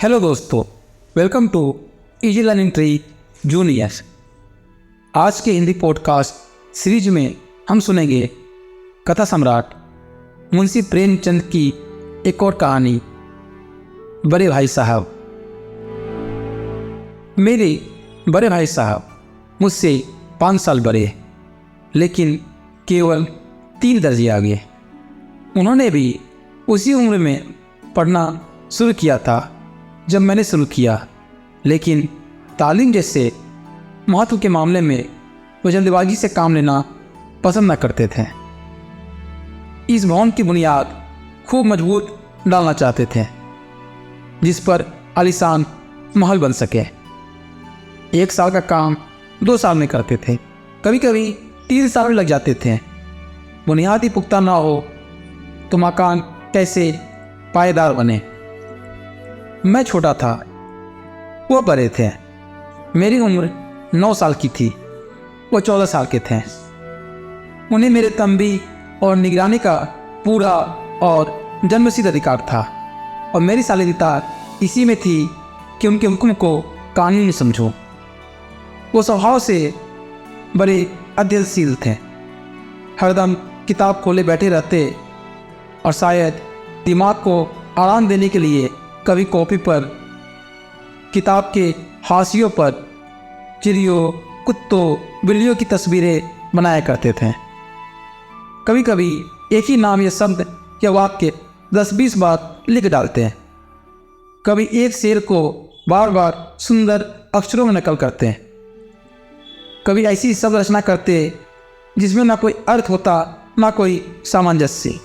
Hello दोस्तों, welcome to easy learning tree junior. आज के हिंदी पॉडकास्ट सीरीज में हम सुनेंगे कथा सम्राट मुंशी प्रेमचंद की एक और कहानी, बड़े भाई साहब। मेरे बड़े भाई साहब मुझसे 5 साल बड़े, लेकिन केवल 3 दर्जे आगे। उन्होंने भी उसी उम्र में पढ़ना शुरू किया था जब मैंने शुरू किया, लेकिन तालीम जैसे महत्व के मामले में वो जल्दबाजी से काम लेना पसंद न करते थे। इस भवन की बुनियाद खूब मजबूत डालना चाहते थे जिस पर आलीशान महल बन सके। 1 साल का काम 2 साल में करते थे, कभी कभी 3 साल में लग जाते थे। बुनियाद ही पुख्ता ना हो तो मकान कैसे पायेदार बने। मैं छोटा था, वो बड़े थे। मेरी उम्र 9 साल की थी, वो 14 साल के थे। उन्हें मेरे तंबी और निगरानी का पूरा और जन्मसिद्ध अधिकार था, और मेरी सालियता इसी में थी कि उनके हुक्म को कानूनी समझो। वो स्वभाव से बड़े अध्ययनशील थे, हरदम किताब खोले बैठे रहते, और शायद दिमाग को आराम देने के लिए कभी कॉपी पर किताब के हाशियों पर चिड़ियों, कुत्तों, बिल्लियों की तस्वीरें बनाया करते थे। कभी कभी एक ही नाम या शब्द या वाक्य 10-20 बार लिख डालते हैं। कभी एक शेर को बार बार सुंदर अक्षरों में नकल करते हैं। कभी ऐसी शब्द रचना करते जिसमें ना कोई अर्थ होता ना कोई सामंजस्य।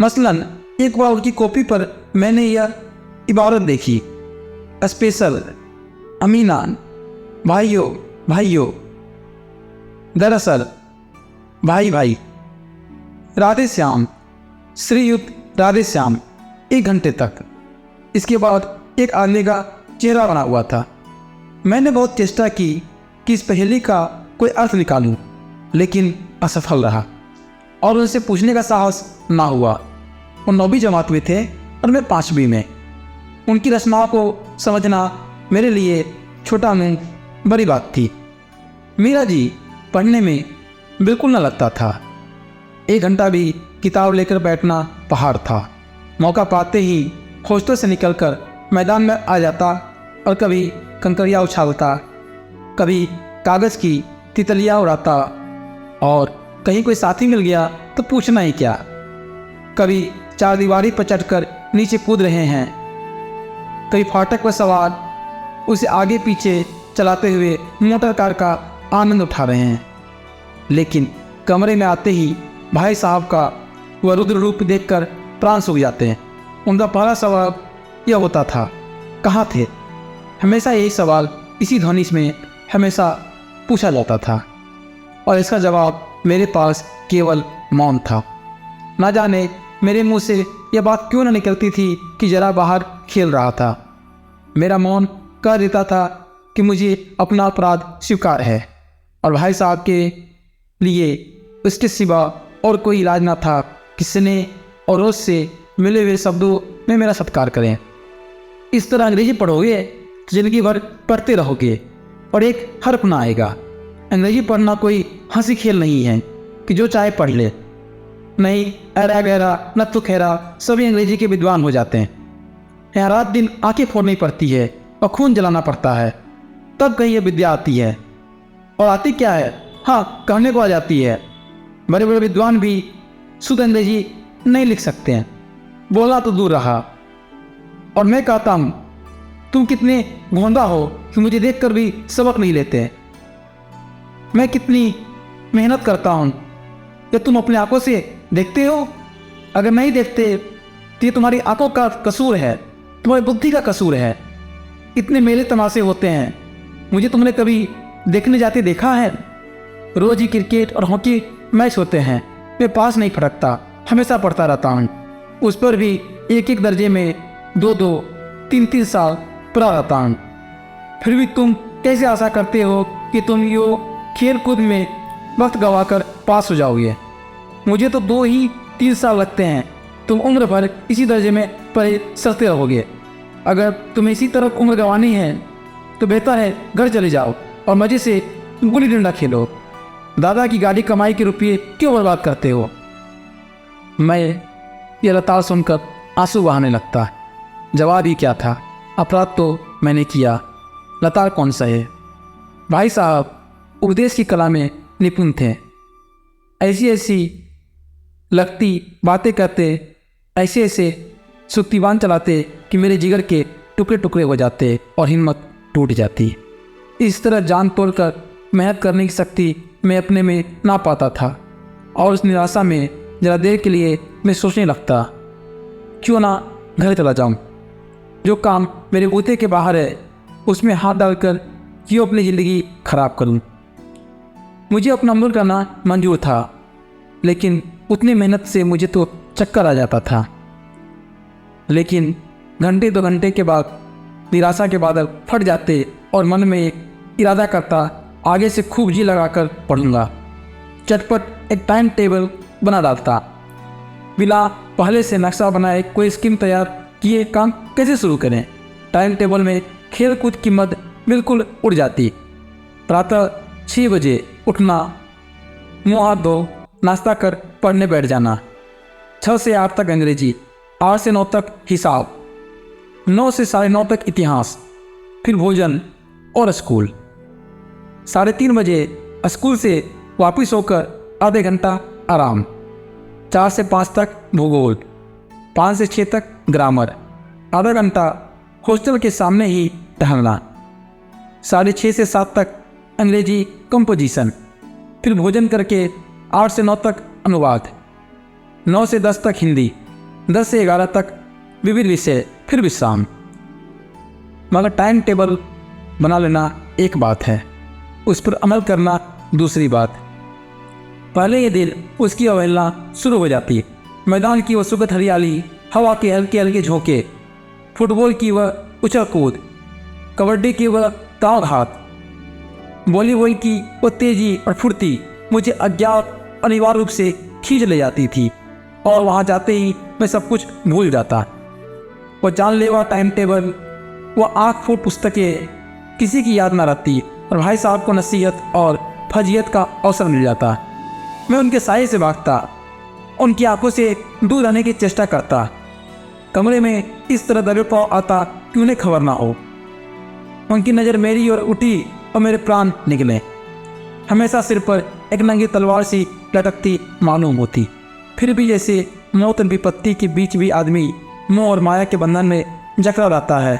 मसलन एक बार उनकी कॉपी पर मैंने यह इबारत देखी, स्पेशल, अमीनान, भाइयों भाइयों, दरअसल भाई भाई, राधे श्याम, श्रीयुक्त राधे श्याम, 1 घंटे तक। इसके बाद एक आदमी का चेहरा बना हुआ था। मैंने बहुत चेष्टा की कि इस पहेली का कोई अर्थ निकालूं, लेकिन असफल रहा और उनसे पूछने का साहस ना हुआ। वो 9वीं जमात में थे और मैं 5वीं में। उनकी रचनाओं को समझना मेरे लिए छोटा में बड़ी बात थी। मेरा जी पढ़ने में बिल्कुल न लगता था। 1 घंटा भी किताब लेकर बैठना पहाड़ था। मौका पाते ही हॉस्टल से निकलकर मैदान में आ जाता और कभी कंकरियाँ उछालता, कभी कागज़ की तितलियाँ उड़ाता, और कहीं कोई साथी मिल गया तो पूछना ही क्या। कभी चारदीवारी पर चढ़कर नीचे कूद रहे हैं, कभी फाटक पर सवार उसे आगे पीछे चलाते हुए मोटर कार का आनंद उठा रहे हैं। लेकिन कमरे में आते ही भाई साहब का वह रुद्र रूप देखकर प्राण सूख जाते हैं। उनका पहला सवाल यह होता था, कहाँ थे? हमेशा यही सवाल इसी ध्वनि में हमेशा पूछा जाता था, और इसका जवाब मेरे पास केवल मौन था। ना जाने मेरे मुंह से यह बात क्यों न निकलती थी कि जरा बाहर खेल रहा था। मेरा मौन कह देता था कि मुझे अपना अपराध स्वीकार है, और भाई साहब के लिए उसके सिवा और कोई इलाज ना था कि स्नेह और रोज से मिले हुए शब्दों में मेरा सत्कार करें। इस तरह अंग्रेजी पढ़ोगे तो जिंदगी भर पढ़ते रहोगे और एक हर्फ ना आएगा। अंग्रेजी पढ़ना कोई हंसी खेल नहीं है कि जो चाहे पढ़ ले। नहीं, ऐरा गहरा न तो खैरा, सभी अंग्रेजी के विद्वान हो जाते हैं। यहाँ रात दिन आंखें फोड़नी पड़ती है और खून जलाना पड़ता है, तब कहीं यह विद्या आती है। और आती क्या है? हाँ, कहने को आ जाती है। बड़े बड़े विद्वान भी शुद्ध अंग्रेजी नहीं लिख सकते हैं, बोलना तो दूर रहा। और मैं कहता हूँ, तुम कितने गोंदा हो कि मुझे देखकर भी सबक नहीं लेते। मैं कितनी मेहनत करता हूँ, क्या तुम अपने आंखों से देखते हो? अगर नहीं देखते तो ये तुम्हारी आंखों का कसूर है, तुम्हारी बुद्धि का कसूर है। इतने मेले तमाशे होते हैं, मुझे तुमने कभी देखने जाते देखा है? रोज ही क्रिकेट और हॉकी मैच होते हैं, मैं पास नहीं फटकता, हमेशा पढ़ता रहता हूँ। उस पर भी 1-1 दर्जे में 2-2, 3-3 साल पढ़ा रहता हूँ। फिर भी तुम कैसे आशा करते हो कि तुम यो खेल कूद में वक्त गंवाकर पास हो जाओगे? मुझे तो 2 ही 3 साल लगते हैं, तुम उम्र भर इसी दर्जे में पढ़े सड़ते रहोगे। अगर तुम्हें इसी तरह उम्र गंवानी है तो बेहतर है घर चले जाओ और मज़े से गुल्ली डंडा खेलो। दादा की गाड़ी कमाई के रुपये क्यों बर्बाद करते हो? मैं ये लताड़ सुनकर आंसू बहाने लगता। जवाब ही क्या था, अपराध तो मैंने किया, लताड़ कौन सा है। भाई साहब उपदेश की कला में निपुण थे। ऐसी ऐसी लगती बातें करते, ऐसे ऐसे सुक्तिवान चलाते कि मेरे जिगर के टुकड़े टुकड़े हो जाते और हिम्मत टूट जाती। इस तरह जान तोड़कर मेहनत करने की शक्ति मैं अपने में ना पाता था और उस निराशा में जरा देर के लिए मैं सोचने लगता, क्यों ना घर चला जाऊं। जो काम मेरे बूते के बाहर है उसमें हाथ डालकर क्यों अपनी ज़िंदगी खराब करूं। मुझे अपना अमल करना मंजूर था, लेकिन उतनी मेहनत से मुझे तो चक्कर आ जाता था। लेकिन घंटे 2 घंटे के बाद निराशा के बादल फट जाते और मन में एक इरादा करता, आगे से खूब जी लगाकर पढ़ूंगा। चटपट एक टाइम टेबल बना डालता, बिना पहले से नक्शा बनाए कोई स्कीम तैयार किए काम कैसे शुरू करें। टाइम टेबल में खेल कूद की मद बिल्कुल उड़ जाती। प्रातः 6 बजे उठना, मुँह हाथ धो नाश्ता कर पढ़ने बैठ जाना। 6 से 8 तक अंग्रेजी, 8 से 9 तक हिसाब, 9 से 9:30 तक इतिहास, फिर भोजन और स्कूल। 3:30 बजे स्कूल से वापस होकर आधे घंटा आराम। 4 से 5 तक भूगोल, 5 से 6 तक ग्रामर, आधा घंटा हॉस्टल के सामने ही टहलना। 6:30 से 7 तक अंग्रेजी कंपोजिशन, फिर भोजन करके 8 से 9 तक अनुवाद, 9 से 10 तक हिंदी, 10 से 11 तक विविध विषय, फिर विश्राम। मगर टाइम टेबल बना लेना एक बात है, उस पर अमल करना दूसरी बात। पहले ये दिन उसकी अवहेलना शुरू हो जाती। मैदान की वह सुखद हरियाली, हवा के हल्के हल्के झोंके, फुटबॉल की वह उछल कूद, कबड्डी की वह ताड़ हाथ, वॉलीबॉल की वो तेजी और फुर्ती मुझे अज्ञात अनिवार्य रूप से खींच ले जाती थी और वहाँ जाते ही मैं सब कुछ भूल जाता। वो जानलेवा टाइम टेबल, वो आँख फूट पुस्तकें, किसी की याद न रहती और भाई साहब को नसीहत और फजीयत का अवसर मिल जाता। मैं उनके साये से भागता, उनकी आंखों से दूर रहने की चेष्टा करता। कमरे में इस तरह दबे पाँव आता कि उन्हें खबर ना हो। उनकी नज़र मेरी ओर उठी और मेरे प्राण निकले। हमेशा सिर पर एक नंगी तलवार सी लटकती मालूम होती। फिर भी जैसे मौत और विपत्ति के बीच भी आदमी मोह और माया के बंधन में जकड़ा रहता है।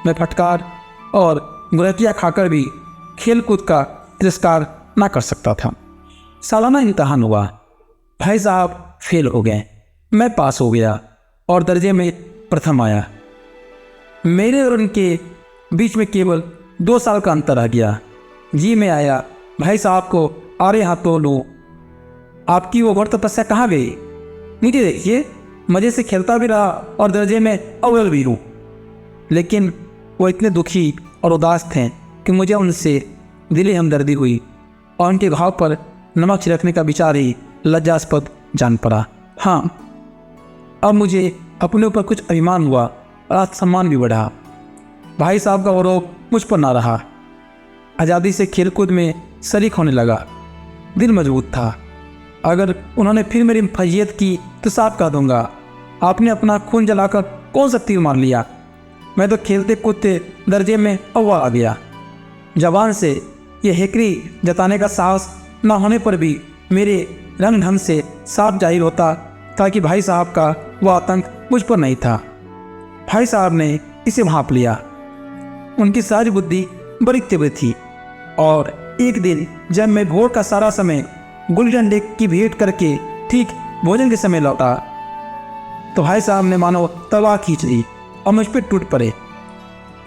मैं फटकार और गुरतिया खाकर भी खेल कूद का तिरस्कार ना कर सकता था। सालाना इम्तहान हुआ, भाई साहब फेल हो गए, मैं पास हो गया और दर्जे में प्रथम आया। मेरे और उनके बीच में केवल 2 साल का अंतर रह गया। जी मैं आया, भाई साहब को आरे हाथों लूँ, आपकी वो घोर तपस्या कहाँ गई? नीचे देखिए, मज़े से खेलता भी रहा और दर्जे में अव्वल भी हूँ। लेकिन वो इतने दुखी और उदास थे कि मुझे उनसे दिली हमदर्दी हुई और उनके घाव पर नमक छिड़कने का विचार ही लज्जास्पद जान पड़ा। हाँ, अब मुझे अपने ऊपर कुछ अभिमान हुआ और आत्मसम्मान भी बढ़ा। भाई साहब का आरोप मुझ पर ना रहा। आज़ादी से खेलकूद में शरीक होने लगा। दिल मजबूत था। अगर उन्होंने फिर मेरी फजीयत की तो साफ कह दूंगा, आपने अपना खून जलाकर कौन सा तीर मार लिया। मैं तो खेलते कूदते दर्जे में अव्वल आ गया। जवान से ये हेकरी जताने का साहस न होने पर भी मेरे रंग ढंग से साफ जाहिर होता ताकि भाई साहब का वह आतंक मुझ पर नहीं था। भाई साहब ने इसे भांप लिया। उनकी सारी बुद्धि बड़ी तीव्र थी और एक दिन जब मैं भोर का सारा समय गुल्ली डंडे की भेंट करके ठीक भोजन के समय लौटा तो भाई साहब ने मानो तलवार खींच ली और मुझ पर टूट पड़े।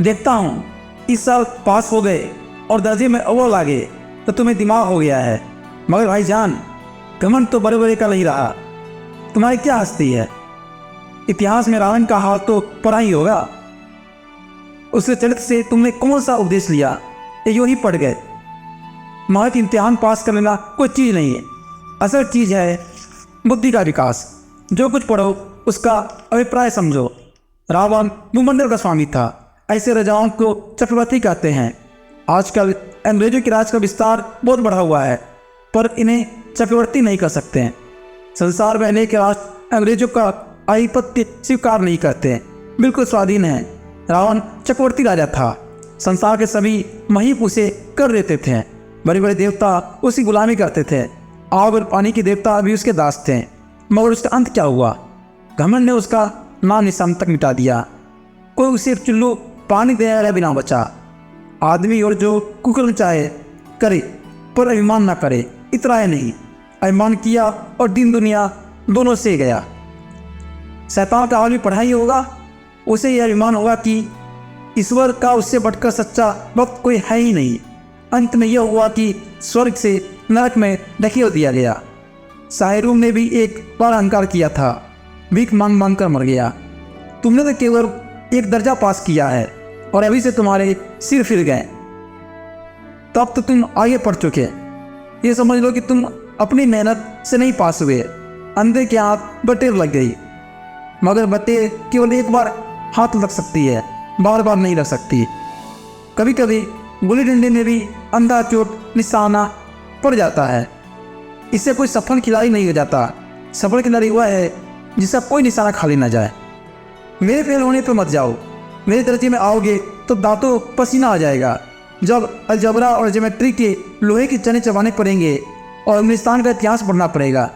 देखता हूँ इस साल पास हो गए और दर्जे में अव्वल आ गए तो तुम्हें दिमाग हो गया है, मगर भाईजान घमंड तो बड़े बड़े का नहीं रहा। तुम्हारी क्या हस्ती है? इतिहास में रावण का हाल तो पढ़ा ही होगा। उसके चरित्र से तुमने कौन सा उपदेश लिया? ये यूँ ही पढ़ गए। महज इम्तिहान पास कर लेना कोई चीज़ नहीं है। असल चीज़ है बुद्धि का विकास। जो कुछ पढ़ो उसका अभिप्राय समझो। रावण भूमंडल का स्वामी था। ऐसे राजाओं को चक्रवर्ती कहते हैं। आजकल अंग्रेजों के राज का विस्तार बहुत बढ़ा हुआ है, पर इन्हें चक्रवर्ती नहीं कर सकते हैं। संसार में अनेक राष्ट्र अंग्रेजों का आधिपत्य स्वीकार नहीं करते, बिल्कुल स्वाधीन है। रावण चक्रवर्ती राजा था। संसार के सभी महीप उसे कर देते थे। बड़े बड़े देवता उसकी गुलामी करते थे। आग और पानी के देवता भी उसके दास थे। मगर उसका अंत क्या हुआ? घमंड ने उसका नाम निशान तक मिटा दिया। कोई उसे चुल्लू पानी देने वाला बिना बचा। आदमी और जो कुकर्म चाहे करे, पर अभिमान ना करे, इतराए नहीं। अभिमान किया और दिन दुनिया दोनों से गया। शैतान का आदमी पढ़ाई होगा, उसे यह अभिमान होगा कि ईश्वर का उससे बढ़कर सच्चा भक्त कोई है ही नहीं। अंत में यह हुआ कि स्वर्ग से नरक में ढकेल दिया गया। शाहरुख ने भी एक बार अहंकार किया था, भीख मांग मांग कर मर गया। तुमने तो केवल एक दर्जा पास किया है और अभी से तुम्हारे सिर फिर गए। तब तो तुम आगे बढ़ चुके। ये समझ लो कि तुम अपनी मेहनत से नहीं पास हुए। अंधे के हाथ बटेर लग गई, मगर बटेर केवल एक बार हाथ लग सकती है, बार बार नहीं लग सकती। कभी कभी गुल्ली डंडे में भी अंधा चोट निशाना पड़ जाता है। इससे कोई सफल खिलाड़ी नहीं हो जाता। सफल खिलाड़ी वह है जिसका कोई निशाना खाली ना जाए। मेरे फेल होने पर मत जाओ। मेरे दर्जे में आओगे तो दांतों पसीना आ जाएगा। जब अलजबरा और ज्योमेट्री के लोहे के चने चबाने पड़ेंगे और इंग्लिस्तान का इतिहास पढ़ना पड़ेगा।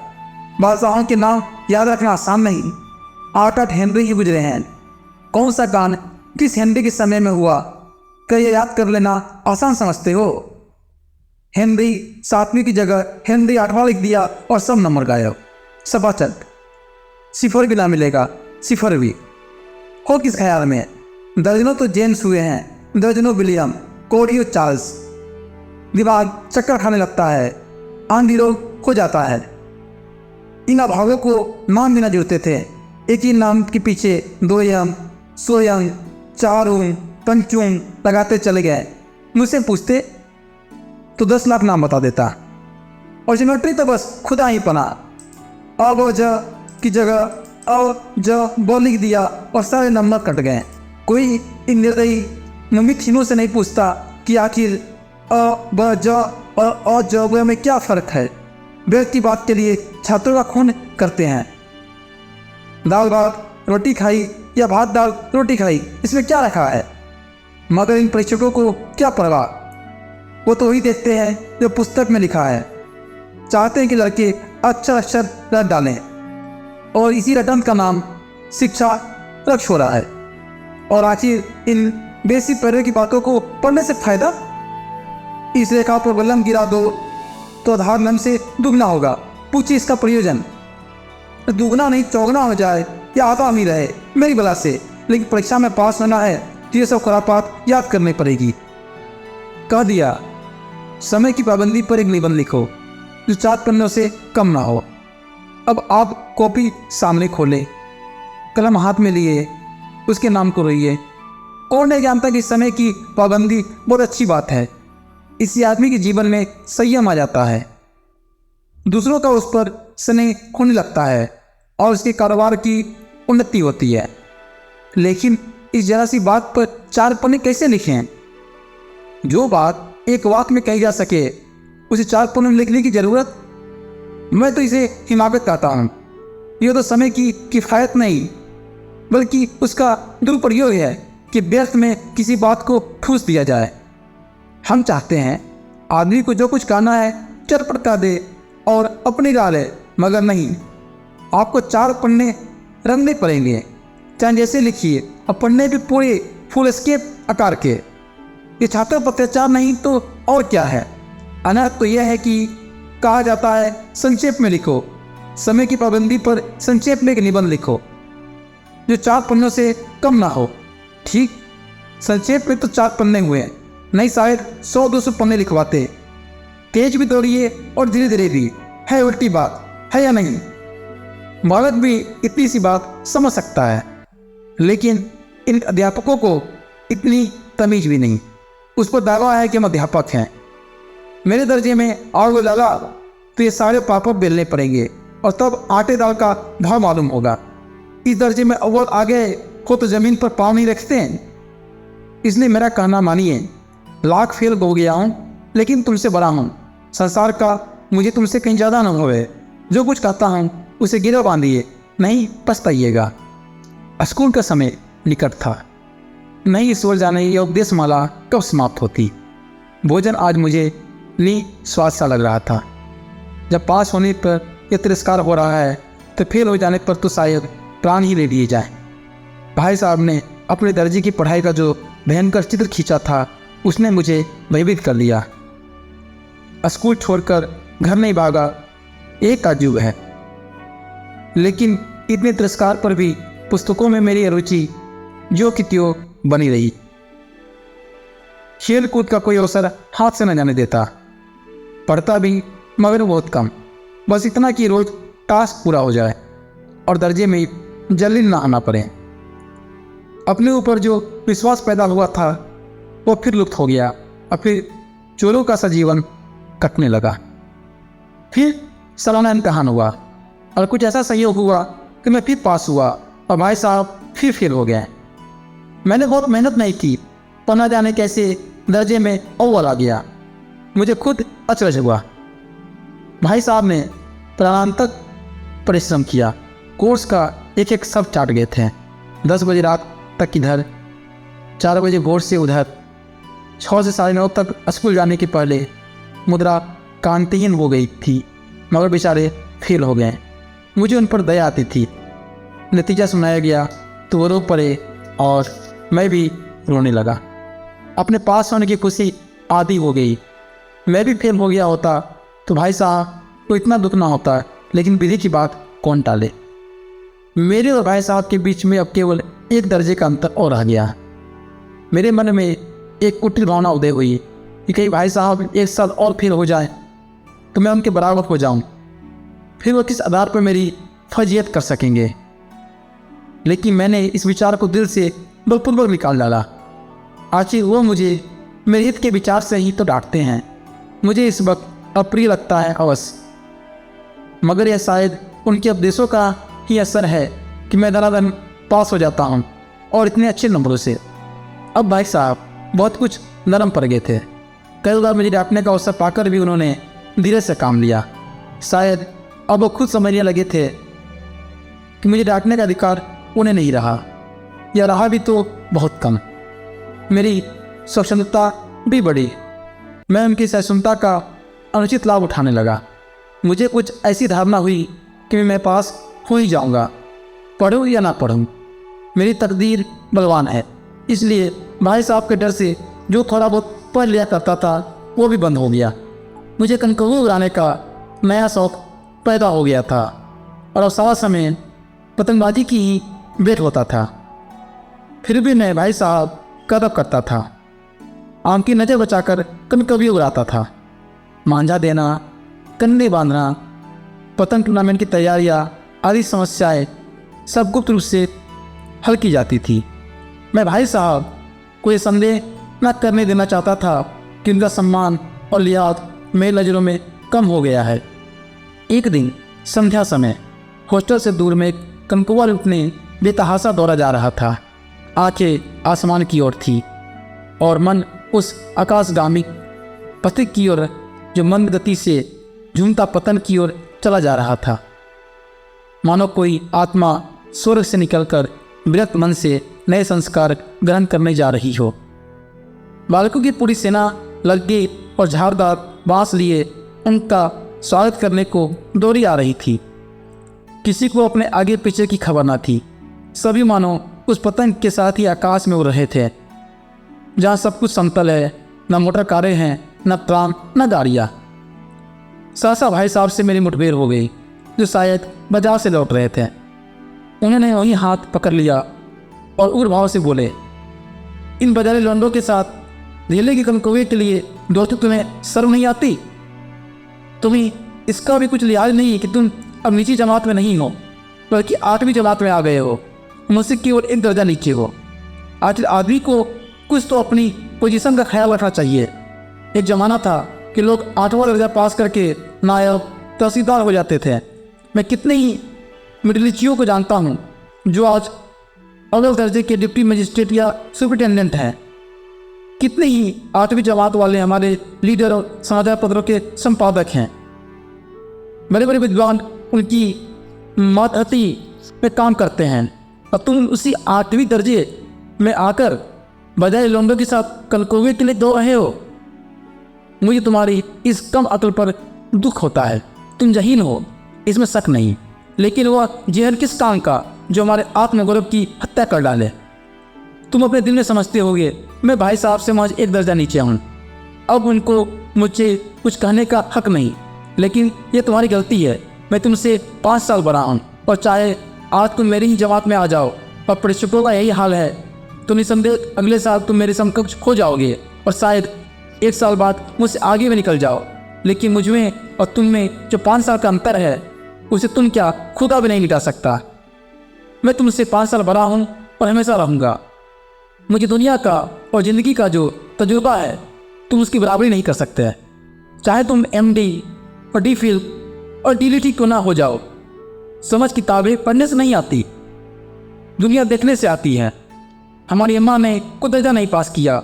बादशाहों के नाम याद रखना आसान नहीं। 8-8 हेनरी ही गुजरे हैं। कौन सा कांड किस हेनरी के समय में हुआ, क्या ये याद कर लेना आसान समझते हो? हेनरी 7वीं की जगह हेनरी 8वां लिख दिया और सब नंबर गायब। सपाचक सिफर भी ना मिलेगा, सिफर भी हो किस ख्याल में? दर्जनों तो जेम्स हुए हैं, दर्जनों विलियम, कोडी और चार्ल्स। दिमाग चक्कर खाने लगता है, आंधी रोग हो जाता है। इन अभावों को नाम देना जुड़ते थे। एक ही नाम के पीछे 2 यम, 100 यम, 4 ऊं, 5 ऊं लगाते चले गए। मुझसे पूछते तो 10 लाख नाम बता देता। और ज्योमेट्री तो बस खुदा ही पना। अब और ज की जगह और ज ब लिख दिया और सारे नंबर कट गए। कोई इन निर्दयी मुमिथिनों से नहीं पूछता कि आखिर अ ब ज और अ ज ब में क्या फ़र्क है। व्यर्थ की बात के लिए छात्रों का खून करते हैं। दाल भात रोटी खाई या भात दाल रोटी खाई, इसमें क्या रखा है? मगर इन परीक्षकों को क्या परवाह? वो तो वही देखते हैं जो पुस्तक में लिखा है। चाहते हैं कि लड़के अक्षर अक्षर रट डालें, और इसी रटन का नाम शिक्षा रक्ष हो रहा है। और आखिर इन बेसिक पैरे की बातों को पढ़ने से फायदा? इस रेखा पर कलम गिरा दो तो आधार नम से दुगना होगा। पूछिए इसका प्रयोजन। दुगना नहीं चौगना हो जाए या आता ही रहे मेरी बला से, लेकिन परीक्षा में पास होना है तो ये सब खुरापात याद करनी पड़ेगी। कह दिया समय की पाबंदी पर एक निबंध लिखो जो 4 पन्नों से कम ना हो। अब आप कॉपी सामने खोले, कलम हाथ में लिए, उसके नाम को रोइए। कौन नहीं जानता कि समय की पाबंदी बहुत अच्छी बात है। इसी आदमी के जीवन में संयम आ जाता है, दूसरों का उस पर स्नेह होने लगता है और उसके कारोबार की उन्नति होती है। लेकिन इस जरा सी बात पर 4 पन्ने कैसे लिखें? जो बात एक वाक्य में कही जा सके उसे 4 पन्ने में लिखने की जरूरत? मैं तो इसे हिमाकत कहता हूँ। यह तो समय की किफ़ायत नहीं बल्कि उसका दुरुपयोग है कि व्यर्थ में किसी बात को ठूस दिया जाए। हम चाहते हैं आदमी को जो कुछ कहना है चरपट कर दे और अपनी गा ले, मगर नहीं, आपको 4 पन्ने रंगने पड़ेंगे। चाहे जैसे लिखिए और पन्ने भी पूरे फुल स्केप आकार के। ये छात्र पर अत्याचार नहीं तो और क्या है? अनर्थ तो यह है कि कहा जाता है संक्षेप में लिखो। समय की पाबंदी पर संक्षेप में एक निबंध लिखो जो 4 पन्नों से कम ना हो। ठीक, संक्षेप में तो 4 पन्ने हुए, नहीं शायद 100-200 पन्ने लिखवाते। तेज भी दौड़िए और धीरे धीरे भी। है उल्टी बात है या नहीं? बालक भी इतनी सी बात समझ सकता है, लेकिन इन अध्यापकों को इतनी तमीज भी नहीं। उस पर दावा है कि हम अध्यापक हैं। मेरे दर्जे में आग लगा तो ये सारे पापड़ बेलने पड़ेंगे और तब आटे दाल का भाव मालूम होगा। इस दर्जे में अव्वल आ गए को तो ज़मीन पर पाँव नहीं रखते हैं। इसलिए मेरा कहना मानिए, लाख फेल हो गया हूँ लेकिन तुमसे बड़ा हूँ। संसार का मुझे तुमसे कहीं ज़्यादा अनुभव है। जो कुछ कहता हूँ उसे गिरह बांधिए, नहीं पछताइएगा। स्कूल का समय निकट था। नहीं ईश्वर जाने ये उपदेश माला कब समाप्त होती। भोजन आज मुझे स्वाद सा लग रहा था। जब पास होने पर यह तिरस्कार हो रहा है तो फेल हो जाने पर तो शायद प्राण ही ले लिए जाए। भाई साहब ने अपने दर्जे की पढ़ाई का जो भयंकर चित्र खींचा था उसने मुझे भयभीत कर दिया। स्कूल छोड़कर घर नहीं भागा, एक ताज्जुब है। लेकिन इतने तिरस्कार पर भी पुस्तकों में मेरी रुचि जो कि त्यों बनी रही। खेल कूद का कोई अवसर हाथ से न जाने देता। पढ़ता भी मगर बहुत कम, बस इतना कि रोज टास्क पूरा हो जाए और दर्जे में जल्दी ना आना पड़े। अपने ऊपर जो विश्वास पैदा हुआ था वो फिर लुप्त हो गया और फिर चोरों का सा जीवन कटने लगा। फिर सालाना इम्तहान हुआ और कुछ ऐसा संयोग हुआ कि मैं फिर पास हुआ और भाई साहब फिर फेल हो गए। मैंने बहुत मेहनत नहीं की पर न जाने कैसे दर्जे में अव्वल आ गया। मुझे खुद अचरज हुआ। भाई साहब ने प्राणांतक परिश्रम किया। कोर्स का एक एक सब चाट गए थे। 10 बजे रात तक इधर, 4 बजे भोर से उधर, 6 से 9:30 तक स्कूल जाने के पहले मुद्रा कांतिहीन हो गई थी, मगर बेचारे फेल हो गए। मुझे उन पर दया आती थी। नतीजा सुनाया गया तो वो रो पड़े और मैं भी रोने लगा। अपने पास होने की खुशी आधी हो गई। मैं भी फेल हो गया होता तो भाई साहब को इतना दुख ना होता, लेकिन विधि की बात कौन टाले। मेरे और भाई साहब के बीच में अब केवल एक दर्जे का अंतर और रह गया। मेरे मन में एक कुटिल भावना उदय हुई कि कहीं भाई साहब एक साल और फेल हो जाए तो मैं उनके बराबर हो जाऊं, फिर वो किस आधार पर मेरी फजीयत कर सकेंगे। लेकिन मैंने इस विचार को दिल से बलपूर्वक निकाल डाला। आखिर वो मुझे मेरे हित के विचार से ही तो डांटते हैं। मुझे इस वक्त अप्रिय लगता है अवश्य, मगर यह शायद उनके उपदेशों का ही असर है कि मैं धनाधन पास हो जाता हूँ और इतने अच्छे नंबरों से। अब भाई साहब बहुत कुछ नरम पड़ गए थे। कई बार मुझे डांटने का अवसर पाकर भी उन्होंने धीरे से काम लिया। शायद अब वो खुद समझने लगे थे कि मुझे डांटने का अधिकार उन्हें नहीं रहा, या रहा भी तो बहुत कम। मेरी स्वच्छंदता भी बढ़ी। मैं उनकी सहिष्णुता का अनुचित लाभ उठाने लगा। मुझे कुछ ऐसी धारणा हुई कि मैं पास हो ही जाऊंगा, पढ़ूं या ना पढ़ूं। मेरी तकदीर बलवान है। इसलिए भाई साहब के डर से जो थोड़ा बहुत पढ़ लिया करता था वो भी बंद हो गया। मुझे कनकौवे उड़ाने का नया शौक पैदा हो गया था और अवसर समय पतंगबाजी की ही भेंट होता था। फिर भी मैं भाई साहब का अदब करता था। आम की नज़र बचाकर कनकौवे उड़ाता था। मांझा देना, कन्ने बांधना, पतंग टूर्नामेंट की तैयारियां आदि समस्याएं सब गुप्त रूप से हल की जाती थी। मैं भाई साहब को ये संदेह न करने देना चाहता था कि उनका सम्मान और लिहाज मेरे नज़रों में कम हो गया है। एक दिन संध्या समय हॉस्टल से दूर में एक कनकौवा लूटने बेतहाशा दौड़ा जा रहा था। आंखें आसमान की ओर थी और मन उस आकाशगामी पथिक की ओर जो मंद गति से झूमता पतन की ओर चला जा रहा था। मानो कोई आत्मा स्वर्ग से निकलकर विरक्त मन से नए संस्कार ग्रहण करने जा रही हो। बालकों की पूरी सेना लग गई और झाड़दार बांस लिए उनका स्वागत करने को दौड़ी आ रही थी। किसी को अपने आगे पीछे की खबर न थी। सभी मानो उस पतंग के साथ ही आकाश में उड़ रहे थे, जहाँ सब कुछ समतल है, न मोटर कारें हैं, न ट्राम, न गाड़ियाँ। सहसा भाई साहब से मेरी मुठभेड़ हो गई, जो शायद बाजार से लौट रहे थे। उन्होंने वहीं हाथ पकड़ लिया और उग्र भाव से बोले, इन बाजारी लौंडों के साथ रेले के कनकौवे के लिए दोस्तों तुम्हें शर्म नहीं आती? तुम्हें इसका भी कुछ लिहाज नहीं है कि तुम अब नीची जमात में नहीं हो, बल्कि 8वीं जमात में आ गए हो, मुझसे की ओर एक दर्जा नीचे हो। आखिर आदमी को कुछ तो अपनी पोजीशन का ख्याल रखना चाहिए। एक ज़माना था कि लोग 8वां दर्जा पास करके नायब तहसीलदार हो जाते थे। मैं कितने ही मिडलिचियों को जानता हूँ जो आज अव्वल दर्जे के डिप्टी मजिस्ट्रेट या सुपरिटेंडेंट हैं। कितने ही 8वीं जमात वाले हमारे लीडर और समाचार पत्रों के संपादक हैं। बड़े बड़े विद्वान उनकी मातहती में काम करते हैं और तुम उसी 8वीं दर्जे में आकर बजाय लोगों के साथ कलकोवे के लिए दो रहे हो। मुझे तुम्हारी इस कम अकल पर दुख होता है। तुम जहीन हो, इसमें शक नहीं, लेकिन वह जहर किस काम का जो हमारे आत्मगौरव की हत्या कर डाले। तुम अपने दिल में समझते होगे मैं भाई साहब से महज एक दर्जा नीचे हूँ, अब उनको मुझे कुछ कहने का हक नहीं, लेकिन यह तुम्हारी गलती है। मैं तुमसे 5 साल बड़ा हूँ और चाहे आज तुम मेरी ही जमात में आ जाओ और परीक्षकों का यही हाल है तो निसंदेह अगले साल तुम मेरे समकक्ष हो जाओगे और शायद 1 साल बाद मुझसे आगे भी निकल जाओ। लेकिन मुझ में और तुम में जो 5 साल का अंतर है उसे तुम क्या खुदा भी नहीं मिटा सकता। मैं तुमसे 5 साल बड़ा हूँ और हमेशा रहूँगा। मुझे दुनिया का और ज़िंदगी का जो तजुर्बा है तुम उसकी बराबरी नहीं कर सकते। चाहे तुम MD और DPhil और DLT क्यों ना हो जाओ। समझ किताबें पढ़ने से नहीं आती, दुनिया देखने से आती है। हमारी अम्मा ने कोई दर्जा नहीं पास किया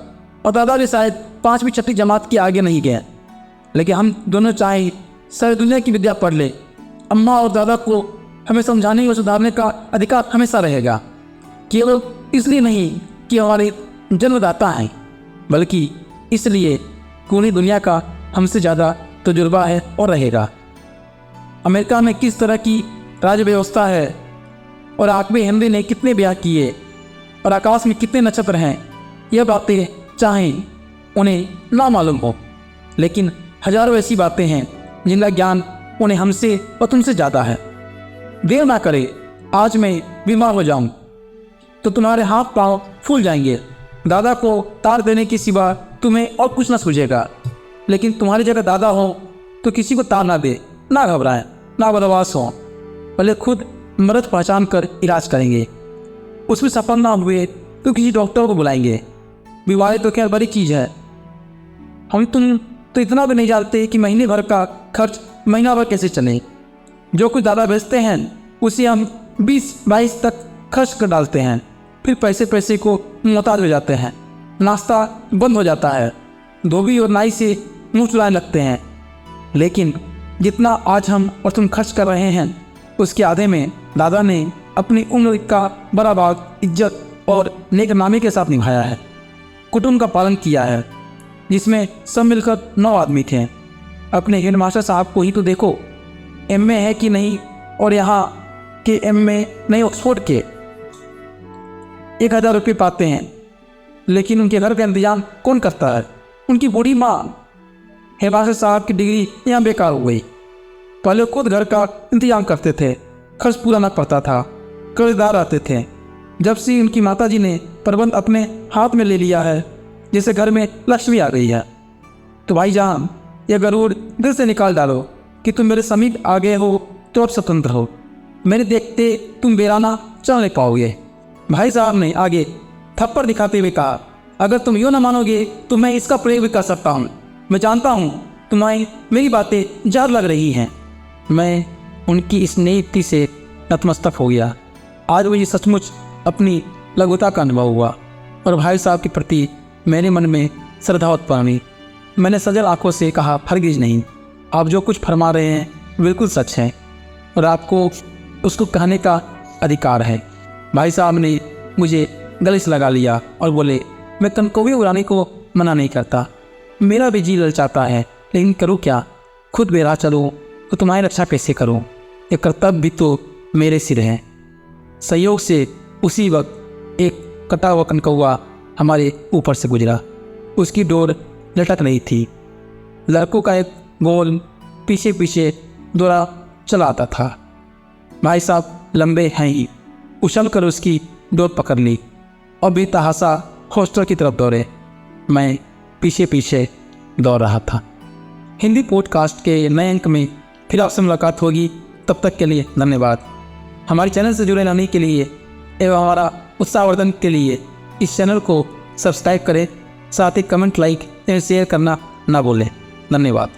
और दादा भी शायद 5वीं 6वीं जमात के आगे नहीं गए, लेकिन हम दोनों चाहे सारी दुनिया की विद्या पढ़ ले, अम्मा और दादा को हमें समझाने और सुधारने का अधिकार हमेशा रहेगा। केवल इसलिए नहीं कि हमारे जन्मदाता हैं, बल्कि इसलिए कि उन्हें दुनिया का हमसे ज़्यादा तजुर्बा है और रहेगा। अमेरिका में किस तरह की राज्य व्यवस्था है और 8वें हेनरी ने कितने ब्याह किए और आकाश में कितने नक्षत्र हैं, यह बातें चाहें उन्हें ना मालूम हो, लेकिन हजारों ऐसी बातें हैं जिनका ज्ञान उन्हें हमसे और तुमसे ज़्यादा है। देर ना करे, आज मैं बीमार हो जाऊं तो तुम्हारे हाथ पांव फूल जाएंगे। दादा को तार देने के सिवा तुम्हें और कुछ ना सूझेगा, लेकिन तुम्हारी जगह दादा हो तो किसी को तार ना दे, ना घबराएं, ना बदमाश हो, पहले खुद मर्द पहचान कर इलाज करेंगे। उसमें सफल ना हुए तो किसी डॉक्टर को बुलाएंगे। बीमारी तो खैर बड़ी चीज़ है, हम तुम तो इतना भी नहीं जानते कि महीने भर का खर्च महीना भर कैसे चले। जो कुछ दादा बेचते हैं उसे हम 20-22 तक खर्च कर डालते हैं, फिर पैसे पैसे को मोहताज हो जाते हैं। नाश्ता बंद हो जाता है, धोबी और नाई से मुँह चुराने लगते हैं। लेकिन जितना आज हम और तुम खर्च कर रहे हैं उसके आधे में दादा ने अपनी उम्र का बड़ा भाग इज्जत और नेकनामी के साथ निभाया है। कुटुंब का पालन किया है, जिसमें सब मिलकर 9 आदमी थे। अपने हेडमास्टर साहब को ही तो देखो, MA है कि नहीं, और यहाँ के MA नहीं ऑक्सफोर्ड के 1000 रुपये पाते हैं, लेकिन उनके घर का इंतजाम कौन करता है? उनकी बूढ़ी माँ। हेडमास्टर साहब की डिग्री यहाँ बेकार हो गई। पहले खुद घर का इंतजाम करते थे, खर्च पूरा न पड़ता था, कर्जदार आते थे। जब से उनकी माताजी ने प्रबंध अपने हाथ में ले लिया है, जैसे घर में लक्ष्मी आ गई है। तो भाईजान, यह गरूर दिल से निकाल डालो कि तुम मेरे समीप आ गए हो तो अब स्वतंत्र हो। मेरे देखते तुम बेराना चल नहीं पाओगे। भाई साहब ने आगे थप्पड़ दिखाते हुए कहा, अगर तुम यूँ न मानोगे तो मैं इसका प्रयोग भी कर सकता हूँ। मैं जानता हूँ तुम्हें मेरी बातें जार लग रही हैं। मैं उनकी इस नई युक्ति से नतमस्तक हो गया। आज मुझे सचमुच अपनी लघुता का अनुभव हुआ और भाई साहब के प्रति मेरे मन में श्रद्धा उत्पन्न हुई। मैंने सजल आंखों से कहा, हरगिज नहीं, आप जो कुछ फरमा रहे हैं बिल्कुल सच है और आपको उसको कहने का अधिकार है। भाई साहब ने मुझे गले से लगा लिया और बोले, मैं कनकौवे उड़ाने को मना नहीं करता, मेरा भी जी ललचाता है, लेकिन करूँ क्या? खुद बेराह चलूँ तो तुम्हारी रक्षा कैसे करूँ? ये कर्तव्य भी तो मेरे सिर है। संयोग से उसी वक्त एक कटा हुआ कनकौवा हमारे ऊपर से गुजरा। उसकी डोर लटक रही थी। लड़कों का एक गोल पीछे पीछे दौड़ा चला आता था। भाई साहब लंबे हैं ही, उछल कर उसकी डोर पकड़ ली और बेतहाशा हॉस्टल की तरफ दौड़े। मैं पीछे पीछे दौड़ रहा था। हिंदी पॉडकास्ट के नए अंक में फिर आपसे मुलाकात होगी। तब तक के लिए धन्यवाद। हमारे चैनल से जुड़े रहने के लिए एवं हमारा उत्साहवर्धन के लिए इस चैनल को सब्सक्राइब करें, साथ ही कमेंट, लाइक एवं शेयर करना ना भूलें। धन्यवाद।